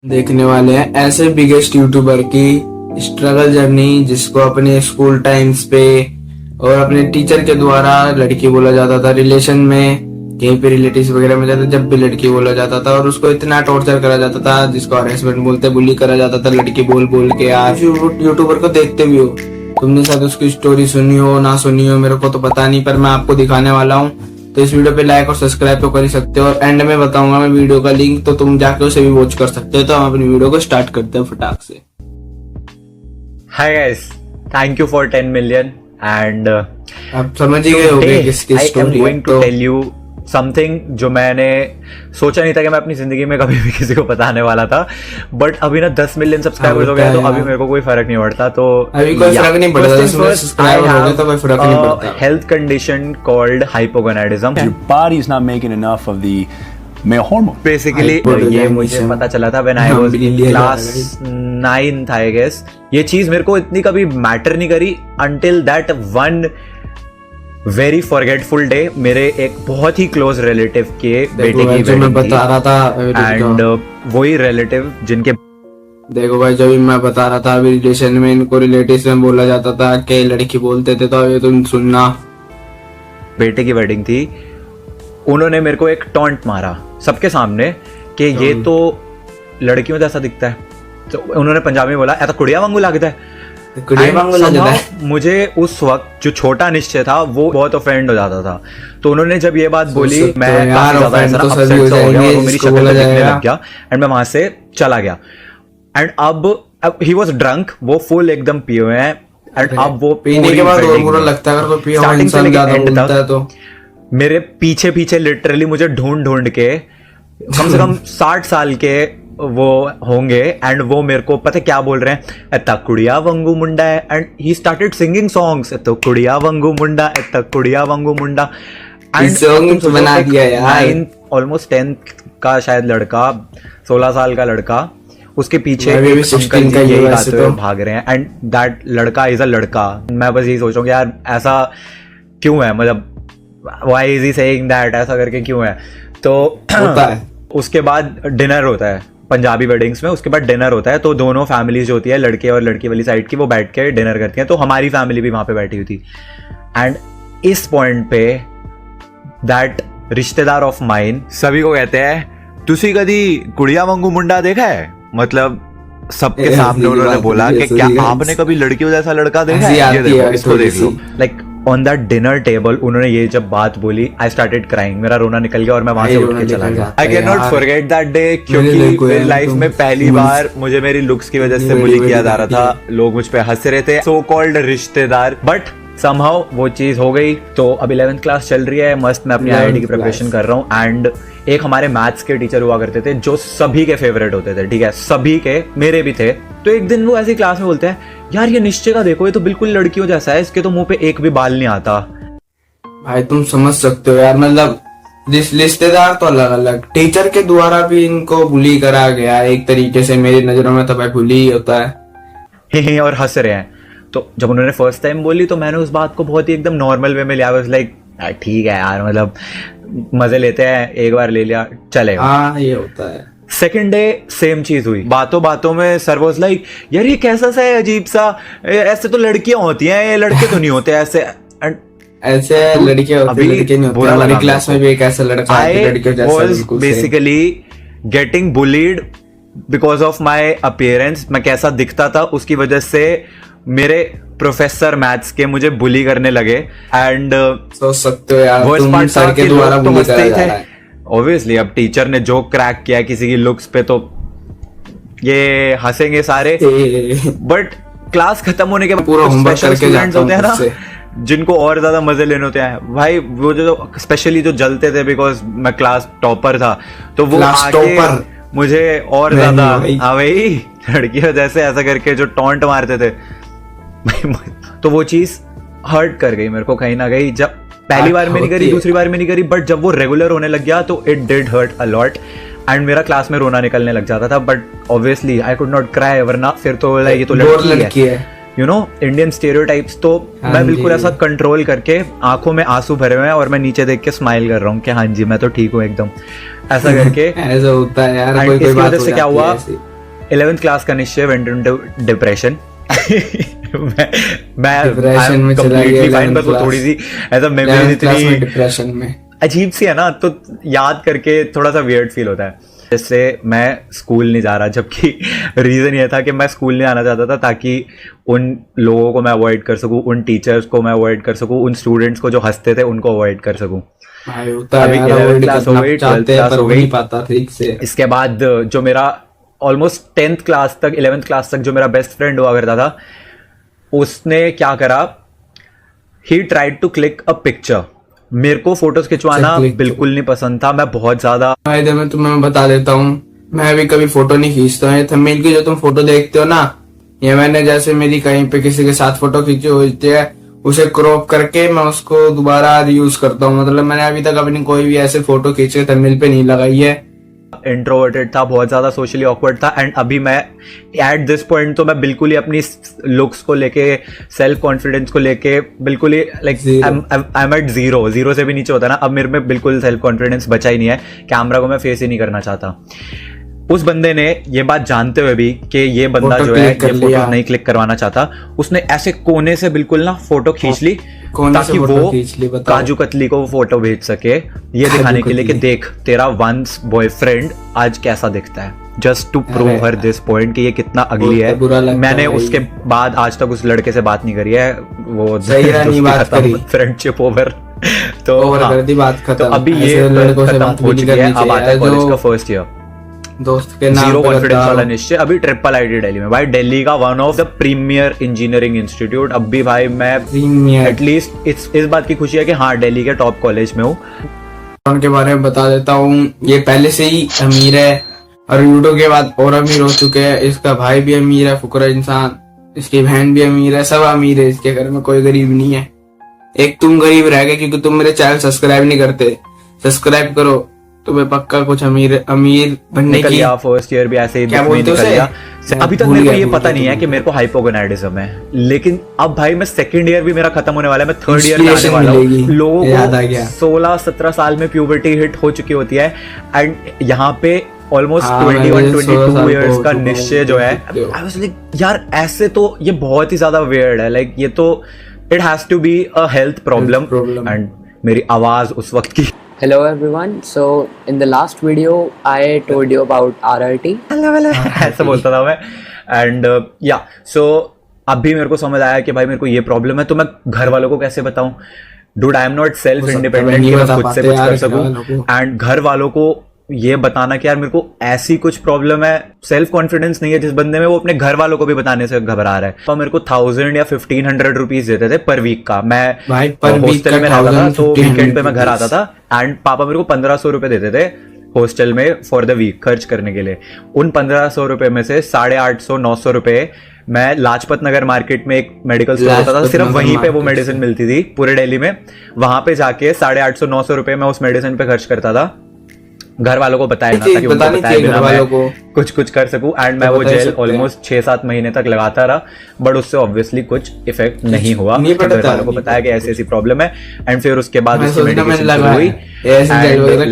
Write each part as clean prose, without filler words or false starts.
देखने वाले हैं ऐसे बिगेस्ट यूट्यूबर की स्ट्रगल जर्नी, जिसको अपने स्कूल टाइम्स पे और अपने टीचर के द्वारा लड़की बोला जाता था, रिलेशन में कहीं पे रिलेटिव्स वगैरह में जाता, जब भी लड़की बोला जाता था और उसको इतना टॉर्चर करा जाता था जिसको हरेसमेंट बोलते, बुली करा जाता था लड़की बोल बोल के। यार यूट्यूबर को देखते भी हो, तुमने शायद उसकी स्टोरी सुनी हो ना सुनी हो, मेरे को तो पता नहीं, पर मैं आपको दिखाने वाला हूँ। तो इस वीडियो पे लाइक और सब्सक्राइब तो कर ही सकते हो और एंड में बताऊंगा मैं वीडियो का लिंक, तो तुम जाके उसे भी वॉच कर सकते हो। तो हम अपनी वीडियो को स्टार्ट करते हैं फटाक से। Hi guys, thank you for 10 million and आप समझ ही गए होंगे किसकी स्टोरी है। Going to tell you something जो मैंने सोचा नहीं था कि मैं अपनी जिंदगी में कभी भी किसी को बताने वाला था, बट अभी ना 10 मिलियन सब्सक्राइबर्स हो गए तो अभी मेरे को कोई फर्क नहीं पड़ता। तो अभी कोई फर्क नहीं पड़ता, सब्सक्राइबर हो गए तो कोई फर्क नहीं पड़ता। Health condition called hypogonadism. Your body is not making enough of the male hormone. Basically ये मुझे पता चला था when I was class 9th I guess. ये चीज मेरे को इतनी कभी मैटर नहीं करी until that one very forgetful day. मेरे एक बहुत ही क्लोज रिलेटिव के बेटे की वेडिंग बता रहा था एंड वही रिलेटिव जिनके देखो भाई, जब मैं बता रहा था अभी रिलेशन में इनको रिलेटिव्स में बोला जाता था कि लड़की बोलते थे, तो अभी तुम सुनना। बेटे की वेडिंग थी, उन्होंने मेरे को एक टॉन्ट मारा सबके सामने कि ये तो लड़कियों जैसा दिखता है। तो उन्होंने पंजाबी में बोला ऐसा कुड़िया वांगू लगता है। मुझे उस वक्त जो छोटा निश्चय था वो बहुत ऑफेंड हो जाता था। तो उन्होंने जब ये बात बोली मैं काफी ज्यादा अपसेट हो गया और वो मेरी शक्ल पे दिखने लग गया एंड मैं वहां से चला गया। एंड अब ही वाज ड्रंक, वो फुल एकदम पिए हुए हैं एंड अब वो पीने के बाद और बुरा लगता है अगर कोई पिया हुआ इंसान ज्यादा बोलता है तो। मेरे पीछे पीछे लिटरली मुझे ढूंढ ढूंढ के कम से कम 60 साल के वो होंगे एंड वो मेरे को पता क्या बोल रहे हैं, एता कुड़िया वंगू मुंडा है। And he started singing songs, एता कुड़िया वंगू मुंडा, एता कुड़िया वंगू मुंडा। एंड बना दिया यार। ऑलमोस्ट 10th का शायद लड़का, 16 साल का लड़का, उसके पीछे अंकल यही गाते हुए भाग रहे हैं एंड दैट लड़का इज अ लड़का। मैं बस यही सोच रहा हूँ यार ऐसा क्यों है, मतलब why is he saying that, ऐसा करके क्यों है। तो होता है। उसके बाद डिनर होता है पंजाबी वेडिंग्स में, उसके बाद डिनर होता है तो दोनों फैमिलीज जो होती है लड़के और लड़की वाली साइड की वो बैठ के डिनर करती हैं। तो हमारी फैमिली भी वहां पे बैठी हुई थी एंड इस पॉइंट पे दैट रिश्तेदार ऑफ माइन सभी को कहते हैं तुसी कदी कुड़िया वांगू मुंडा देखा है। मतलब सबके सामने उन्होंने बोला कि क्या आपने कभी लड़कियों जैसा लड़का देखा है, ये देखो इसको देख लो। Like on that dinner table उन्होंने ये जब बात बोली आई स्टार्टेड क्राइंग, मेरा रोना निकल गया और मैं वहां से उठ के चला गया। I can not forget that day क्योंकि मेरी लाइफ में पहली बार मुझे मेरी लुक्स की वजह से बुली किया जा रहा था, लोग मुझ पे हंस रहे थे, सो कॉल्ड रिश्तेदार। बट समहाउ वो चीज हो गई। तो अब 11th क्लास चल रही है, मस्त मैं अपनी IIT की प्रिपरेशन कर रहा हूँ एंड एक हमारे मैथ्स के टीचर हुआ करते थे जो सभी के फेवरेट होते थे, ठीक है, सभी के, मेरे भी थे। तो एक दिन वो ऐसी क्लास में बोलते हैं यार ये निश्चय का देखो, ये तो बिल्कुल लड़कियों जैसा है, इसके तो मुंह पे एक भी बाल नहीं आता। भाई तुम समझ सकते हो यार, मतलब रिश्तेदार तो अलग अलग, टीचर के द्वारा भी इनको बुली करा गया एक तरीके से। मेरी नजरों में तो भाई बुली ही होता है। और हंस रहे हैं। तो जब उन्होंने फर्स्ट टाइम बोली तो मैंने उस बात को बहुत ही एकदम नॉर्मल वे में लिया। वाज लाइक ठीक है यार, मतलब मजे लेते हैं, एक बार ले लिया चलेगा। हाँ ये होता है। सेकेंड डे सेम चीज हुई, बातों बातों में सर वाज लाइक यार ये कैसा सा है अजीब सा, ऐसे तो लड़कियां होती हैं, ये लड़के तो नहीं होते ऐसे। ऐसे लड़कियां होती हैं, लड़के नहीं होते। हमारी क्लास में भी एक ऐसा लड़का है लड़कियों जैसा बिल्कुल basically getting bullied because of my appearance. मैं कैसा दिखता था उसकी वजह से मेरे प्रोफेसर मैथ्स के मुझे बुली करने लगे एंड सोच सकते हो यार तुम सर के द्वारा बुली करा जा रहा है। ऑब्वियसली अब टीचर ने जो क्रैक किया किसी की लुक्स पे तो ये हंसेंगे सारे। बट क्लास खत्म होने के बाद पूरा होमवर्क करके जाता होते हैं ना जिनको और ज्यादा मजे लेने होते हैं भाई, वो जो स्पेशली जो जलते थे बिकॉज मैं क्लास टॉपर था, तो वो आगे मुझे और ज्यादा हाँ भाई लड़कियों जैसे ऐसा करके जो टॉन्ट मारते थे तो वो चीज हर्ट कर गई मेरे को कहीं ना कहीं। जब पहली बार में नहीं करी, दूसरी बार में नहीं करी, बट जब वो रेगुलर होने लग गया तो it did hurt a lot and मेरा क्लास में रोना निकलने लग जाता था। But obviously I could not cry, वरना फिर तो ये तो लड़की है, यू नो, इंडियन स्टेरियोटाइप्स। तो मैं बिल्कुल ऐसा कंट्रोल करके आंखों में आंसू भरे हुए हैं और मैं नीचे देख के स्माइल कर रहा हूँ कि हाँ जी मैं तो ठीक हूँ एकदम, ऐसा करके। ऐसा होता है यार, कोई बात से क्या हुआ 11th क्लास का निश्चय वेंट इनटू डिप्रेशन। मैं डिप्रेशन में चला completely गया fine, बस वो थोड़ी सी ऐसा मेमोरीज इतनी डिप्रेशन में अजीब सी है ना, तो याद करके थोड़ा सा वियर्ड फील होता है। जैसे मैं स्कूल नहीं जा रहा, जबकि रीज़न ये था कि मैं स्कूल नहीं आना चाहता था ताकि उन लोगों को मैं अवॉइड कर सकूं, उन टीचर्स को मैं अवॉइड कर सकूं, उन स्टूडेंट्स को जो हंसते थे उनको अवॉइड कर सकूं। भाई होता अभी है यार, 11th avoid क्लास हो करना गई, चाहते 12th हैं क्लास पर हो हो गई। नहीं पाता ठीक से। इसके बाद जो मेरा ऑलमोस्ट 10th क्लास तक 11th क्लास तक जो मेरा बेस्ट फ्रेंड हुआ करता था, उसने क्या करा, he tried to click a picture. मेरे को फोटोज खिंचवाना बिल्कुल नहीं पसंद था, मैं बहुत ज्यादा फायदे में तुम्हें बता देता हूँ, मैं भी कभी फोटो नहीं खींचता हूँ। थंबनेल की जो तुम फोटो देखते हो ना, ये मैंने जैसे मेरी कहीं पे किसी के साथ फोटो खींची होती है, उसे क्रॉप करके मैं उसको दोबारा यूज करता हूँ। मतलब मैंने अभी तक अपनी कोई भी ऐसे फोटो खींच के थंबनेल पे नहीं लगाई है। इंट्रोवर्टेड था, बहुत ज्यादा सोशली ऑकवर्ड था। एंड अभी मैं एट दिस पॉइंट तो मैं बिल्कुल ही अपनी लुक्स को लेके, सेल्फ कॉन्फिडेंस को लेके बिल्कुल ही like I am at zero से भी नीचे होता है ना। अब मेरे में बिल्कुल सेल्फ कॉन्फिडेंस बचा ही नहीं है, कैमरा को मैं फेस ही नहीं करना चाहता। उस बंदे ने ये बात जानते हुए भी कि ये बंदा जो है ये फोटो नहीं क्लिक करवाना चाहता, उसने ऐसे कोने से बिल्कुल ना फोटो खींच ली ताकि वो काजू कतली को फोटो भेज सके, ये दिखाने के लिए कि देख तेरा वंस बॉयफ्रेंड आज कैसा दिखता है, just to prove her this point कि ये कितना अगली है। मैंने उसके बाद आज तक उस लड़के से बात नहीं करी है, वो फ्रेंडशिप ओवर। तो अभी ये खत्म हो चुकी है। अब आता है कॉलेज का फर्स्ट ईयर, दोस्त के नाम जीरो कॉन्फिडेंस वाला निश्चय। अभी ट्रिपल आईटी दिल्ली में, भाई दिल्ली का one of the premier engineering institute. अब भी भाई मैं एटलीस्ट इस बात की खुशी है कि हाँ दिल्ली के टॉप कॉलेज में हूँ। उनके बारे में बता देता हूँ, ये पहले से ही अमीर है और यूट्यूब के बाद और अमीर हो चुके हैं। इसका भाई भी अमीर है, फुकरा इंसान, इसकी बहन भी अमीर है, सब अमीर है। इसके घर में कोई गरीब नहीं है। एक तुम गरीब रह गए क्योंकि तुम मेरे चैनल सब्सक्राइब नहीं करते। सब्सक्राइब करो, तुम्हें पक्का कुछ अमीर बनने की। फर्स्ट ईयर भी ऐसे ही निकल गया। अभी तक मेरे को ये पता नहीं है कि मेरे को हाइपोगोनाइडिज्म है, लेकिन अब भाई मैं सेकंड ईयर भी मेरा खत्म होने वाला है, मैं थर्ड ईयर में आने वाला हूँ। लोगों को 16-17 साल में प्यूबर्टी हिट हो चुकी होती है एंड यहाँ पे ऑलमोस्ट 21-22 इयर्स का निश्चय जो है, आई वाज लाइक यार ऐसे तो ये बहुत ही ज्यादा वियर्ड है। लाइक ये तो it has to be a health problem. And मेरी आवाज उस वक्त की Hello everyone. So in the last video I told you about RRT. ऐसा बोलता था मैं। एंड या सो अभी मेरे को समझ आया कि भाई मेरे को ये प्रॉब्लम है, तो मैं घर वालों को कैसे बताऊं? Dude I am not self independent कि मैं खुद से कुछ कर सकूं। एंड घर वालों को ये बताना कि यार मेरे को ऐसी कुछ प्रॉब्लम है, सेल्फ कॉन्फिडेंस नहीं है जिस बंदे में, वो अपने घर वालों को भी बताने से घबरा रहा है। तो मेरे को 1000 या 1500 रुपीज देते थे पर वीक का। मैं हॉस्टल में रहता था तो वीकेंड पे मैं घर आता था एंड पापा मेरे को 1500 रुपए देते थे हॉस्टल में फॉर द वीक खर्च करने के लिए। उन 1500 रुपए में से 850-900 रुपए मैं लाजपत नगर मार्केट में एक मेडिकल स्टोर होता था, सिर्फ वहीं पे वो मेडिसिन मिलती थी पूरे दिल्ली में। वहां पे जाके 850-900 रुपए मैं उस मेडिसिन पे खर्च करता था। घर वालों को बताया ना ताकि उनको बताया बिना मैं कुछ कर सकूं। एंड मैं वो जेल ऑलमोस्ट 6-7 महीने तक लगाता रहा, बट उससे ऑब्वियसली कुछ इफेक्ट नहीं हुआ। घर वालों को बताया कि ऐसी ऐसी प्रॉब्लम है एंड फिर उसके बाद उसकी मेडिकेशन शुरू हुई।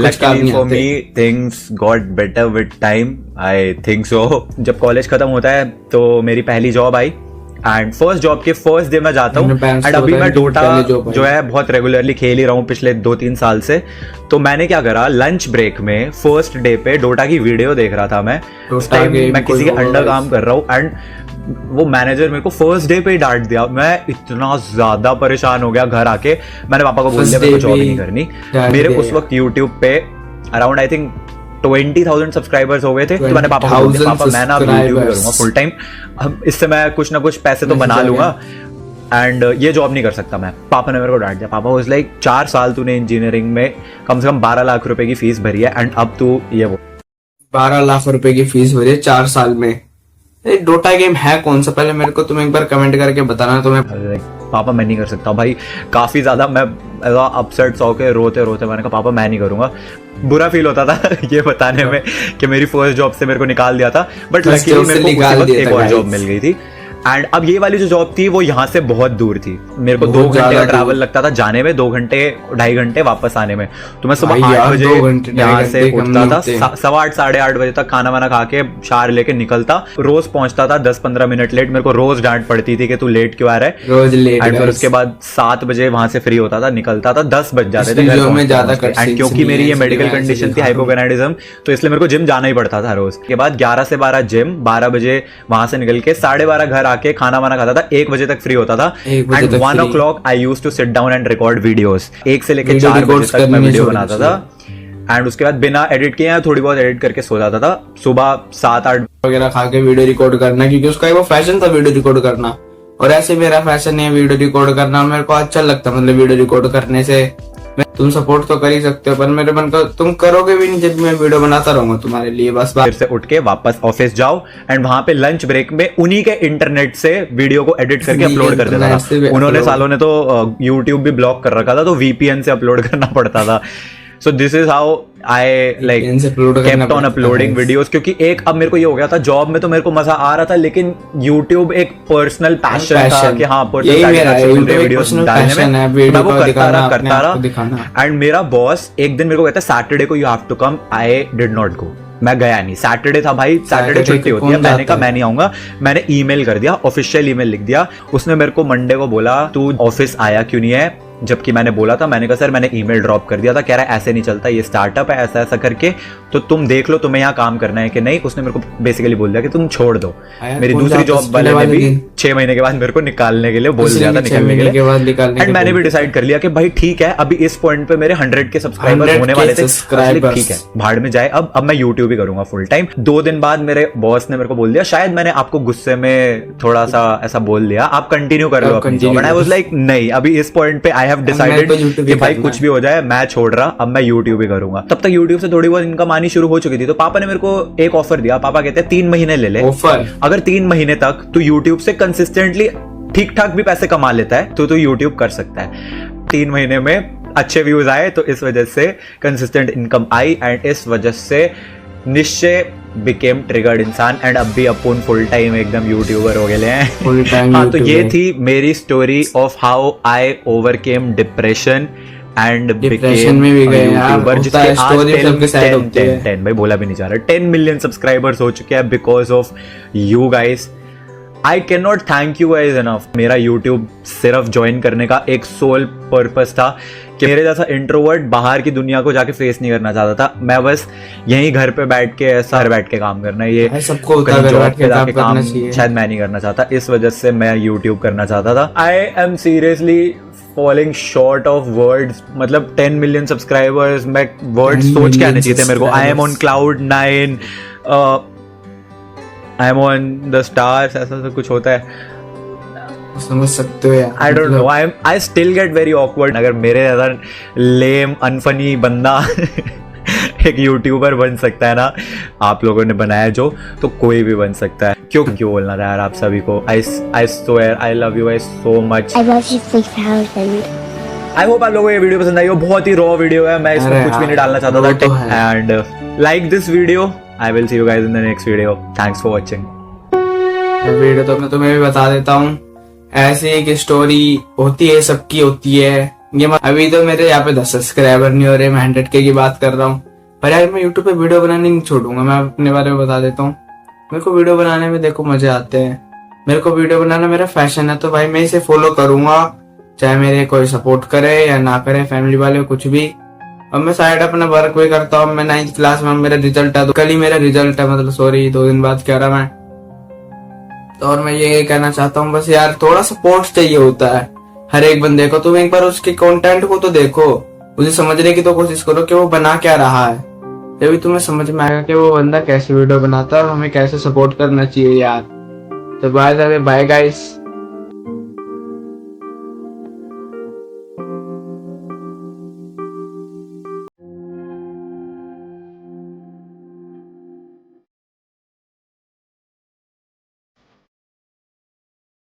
Luckily for me things got better with time, I think so. जब कॉलेज खत्म होता है तो मेरी पहली job I and first job के फर्स्ट डे मैं जाता हूँ एंड अभी मैं डोटा जो है बहुत रेगुलरली खेल ही रहा हूँ पिछले 2-3 साल से। तो मैंने क्या करा, लंच ब्रेक में फर्स्ट डे पे डोटा की वीडियो देख रहा था मैं। उस टाइम मैं किसी के अंडर काम कर रहा हूँ एंड वो मैनेजर मेरे को फर्स्ट डे पे ही डांट दिया। मैं इतना ज्यादा परेशान हो गया, घर आके मैंने पापा को बोल दिया मेरे को जॉब ही नहीं करनी। मेरे उस वक्त यूट्यूब पे अराउंड आई थिंक 20,000 सब्सक्राइबर्स हो गए थे। तो मैंने पापा को बोल दिया पापा मैं ना यूट्यूब करूंगा फुल टाइम, अब इससे मैं कुछ ना कुछ पैसे तो बना लूंगा एंड ये जॉब नहीं कर सकता मैं। पापा ने मेरे को डांट दिया। पापा वाज लाइक 4 साल तूने इंजीनियरिंग में कम से कम 12 लाख रुपए की फीस भरी है एंड अब तू ये वो 12 लाख रुपए की फीस भरी है 4 साल में। डोटा गेम है कौन सा, पहले मेरे को तुम एक बार कमेंट करके बताना। तुम्हें पापा मैं नहीं कर सकता भाई, काफी ज्यादा मैं अपसेट सो के रोते मैंने कहा पापा मैं नहीं करूंगा। बुरा फील होता था ये बताने में कि मेरी फर्स्ट जॉब से मेरे को निकाल दिया था, बट लकीली मेरे को एक और जॉब मिल गई थी एंड अब ये वाली जो जॉब थी वो यहाँ से बहुत दूर थी, मेरे को 2 बहुत घंटे का ज्यादा ट्रैवल दूर। लगता था जाने में, 2 घंटे 2.5 घंटे वापस आने में। तो मैं सुबह भाई 8 यार, बजे 2 घंटे, यहाँ 2.5 से घंटे कम उठता नहीं था, होते। 8:15 8:30 बजे तक खाना वाना खा के शार लेके निकलता, रोज पहुंचता था 10-15 मिनट लेट। मेरे को रोज डांट पड़ती थी कि तू लेट क्यों आ रहा है। रोज लेट। एंड फिर उसके बाद 7 बजे वहां से फ्री होता था, निकलता था, 10 बज जाते थे इसलिए घर जो मैं ज्यादा पहुंचते। cutscenes एंड क्योंकि नहीं मेरी है, ये इसलिए मेडिकल मैं ऐसे कंडीशन थी, दिखा रहा हूँ। हाइपोगोनाडिज्म, तो इसलिए मेरे को जिम जाना ही पड़ता था रोज। के बाद 11 से 12 जिम, 12 बजे वहां से निकल के 12:30 घर आके खाना वाना खाता था, 1 बजे तक फ्री होता था। 1 बजे एंड तक 1 free। o'clock I used to sit down and record videos. 1 से लेके Video 4 बजे records तक मैं करनी वीडियो छोड़नी बनाता था। एंड उसके बाद बिना एडिट किए या थोड़ी बहुत एडिट करके सो जाता था। सुबह 7-8 वगैरह खा के वीडियो रिकॉर्ड करना, क्योंकि उसका एक वो फैशन था वीडियो रिकॉर्ड करना। और ऐसे मेरा फैशन है वीडियो रिकॉर्ड करना, मेरे को अच्छा लगता, मतलब वीडियो रिकॉर्ड करने से। तुम सपोर्ट तो कर ही सकते हो, पर मेरे मन को तुम करोगे भी नहीं जब मैं वीडियो बनाता रहूंगा तुम्हारे लिए। बस फिर से उठ के वापस ऑफिस जाओ एंड वहां पे लंच ब्रेक में उन्हीं के इंटरनेट से वीडियो को एडिट करके उन्हीं के अपलोड कर देता इंटरनेट से भी था। उन्होंने upload। सालों ने तो यूट्यूब भी ब्लॉक कर रखा था, तो वीपीएन से अपलोड करना पड़ता था। So this is how I like VPN से upload करना केप्ट ऑन पड़ता अपलोडिंग है। वीडियोस। क्योंकि एक अब मेरे को ये हो गया था, जॉब में तो मेरे को मजा आ रहा था, लेकिन यूट्यूब एक पर्सनल पैशन था Passion। कि हाँ यही मेरा है, पर्सनल YouTube एक वीडियोस personal डालने passion है, में। video मैं वो को करता दिखाना, रहा अपने करता आप को रहा। दिखाना। एंड मेरा बॉस एक दिन मेरे को कहता है सैटरडे को you have to come, I did not go. मैं गया नहीं, सैटरडे था भाई, सैटरडे Saturday छुट्टी को होती है। कौन मैंने जाता कहा है? मैं नहीं आऊंगा। मैंने ईमेल कर दिया, ऑफिशियल ईमेल लिख दिया। उसने मेरे को मंडे को बोला तू ऑफिस आया क्यों नहीं है, जबकि मैंने बोला था। मैंने कहा सर मैंने ईमेल ड्रॉप कर दिया था। कह रहा है ऐसे नहीं चलता, ये स्टार्टअप है, ऐसा ऐसा करके, तो तुम देख लो तुम्हें यहाँ काम करना है कि नहीं। उसने मेरे को बेसिकली बोल दिया कि तुम छोड़ दो। आया, मेरी कौन दूसरी जाता जॉब है वाले ने वाले भी दिन? 6 महीने के बाद मेरे को निकालने के लिए बोल दिया था, 6 निकलने महीने के बाद निकालने एंड के मैंने भी बोल दिया। डिसाइड कर लिया कि भाई ठीक है, अभी इस पॉइंट पे मेरे 100 के सब्सक्राइबर 100 होने के वाले थे। subscribers। ठीक है, भाड़ में जाए, अब मैं यूट्यूब ही करूंगा फुल टाइम। 2 दिन बाद मेरे बॉस ने मेरे को बोल दिया, शायद मैंने आपको गुस्से में थोड़ा सा ऐसा बोल दिया, आप कंटिन्यू कर लो आप अपनी continue job. And I was करो। लाइक नहीं, अभी इस पॉइंट पे आई हैव डिसाइडेड तो YouTube कि ही भाई करना कुछ है। भी हो जाए मैं छोड़ रहा, अब मैं यूट्यूब ही करूंगा। तब तक यूट्यूब से थोड़ी बहुत इनकम आनी शुरू हो चुकी थी। तो पापा ने मेरे को एक ऑफर दिया। पापा कहते हैं 3 महीने ले ले, ऑफर अगर 3 महीने तक तू यूट्यूब से कंसिस्टेंटली ठीक ठाक भी पैसे कमा लेता है तो तू यूट्यूब कर सकता है। 3 महीने में अच्छे व्यूज आए, तो इस वजह से कंसिस्टेंट इनकम आई, एंड इस वजह से निश्चय बिकेम ट्रिगर्ड इंसान। एंड अब भी अपन फुल टाइम एकदम यूट्यूबर हो गए हैं। Full time. हाँ, तो ये थी मेरी story of how I overcame depression and Depression में भी गए यार, यूट्यूबर, होता जिसके है, आज story 10 सबके साथ होती है। 10 भाई बोला भी नहीं जा रहा, 10 मिलियन सब्सक्राइबर्स हो चुके हैं because of you guys. I can not thank you guys enough. मेरा यूट्यूब सिर्फ ज्वाइन करने का एक सोल पर्पस था कि मेरे जैसा इंट्रोवर्ट बाहर की दुनिया को जाके फेस नहीं करना चाहता था। मैं बस यहीं घर पे बैठ के ऐसा घर बैठ के काम करना है, ये भाई सबको होता है, कहीं घर job बैठ के पे जाके काम करना चाहिए। शायद मैं नहीं करना चाहता। इस वजह से मैं यूट्यूब करना चाहता था। I am seriously falling short of words. मतलब 10 मिलियन सब्सक्राइबर्स, मैं वर्ड 10 सोच के आने million चाहिए थे मेरे को। I am on subscribers। Cloud 9, I am on the stars, ऐसा सब कुछ होता है। समझ सकते हो यार। I don't know, I still get very awkward. अगर मेरे जैसा लेम अनफनी बंदा एक यूट्यूबर बन सकता है ना, आप लोगों ने बनाया जो, तो कोई भी बन सकता है। क्यों बोलना था यार आप सभी को। I swear I love you guys so much. I love you 3000. I hope आप लोगों को ये वीडियो पसंद आई हो। बहुत ही रॉ वीडियो है, मैं इसमें अरे कुछ भी नहीं यार, डालना चाहता वो तो था। And like this video. I will see you guys in the next video. Thanks for watching. Video तो मैं तुम्हें भी बता देता हूँ, ऐसी एक स्टोरी होती है, सबकी होती है। ये अभी तो मेरे यहाँ पे 10 सब्सक्राइबर नहीं हो रहे, मैं 100K की बात कर रहा हूँ। पर यार मैं यूट्यूब पे वीडियो बनाने नहीं छोड़ूंगा। मैं अपने बारे में बता देता हूँ, मेरे को वीडियो बनाने में देखो मजे आते हैं। मेरे को वीडियो बनाना मेरा फैशन है, तो भाई मैं इसे फॉलो करूंगा, चाहे मेरे कोई सपोर्ट करे या ना करे, फैमिली वाले कुछ भी। अब मैं साइड अपना वर्क भी करता हूँ। मैं 9th क्लास में, मेरा रिजल्ट है, तो कल ही मेरा रिजल्ट है, मतलब सॉरी 2 दिन बाद कह रहा मैं। तो और मैं ये कहना चाहता हूँ, बस यार थोड़ा सपोर्ट चाहिए होता है हर एक बंदे को। तुम एक बार उसके कंटेंट को तो देखो, उसे समझने की तो कोशिश करो कि वो बना क्या रहा है, तभी तुम्हें समझ में आएगा कि वो बंदा कैसे वीडियो बनाता है और हमें कैसे सपोर्ट करना चाहिए यार। तो बाय गाइस।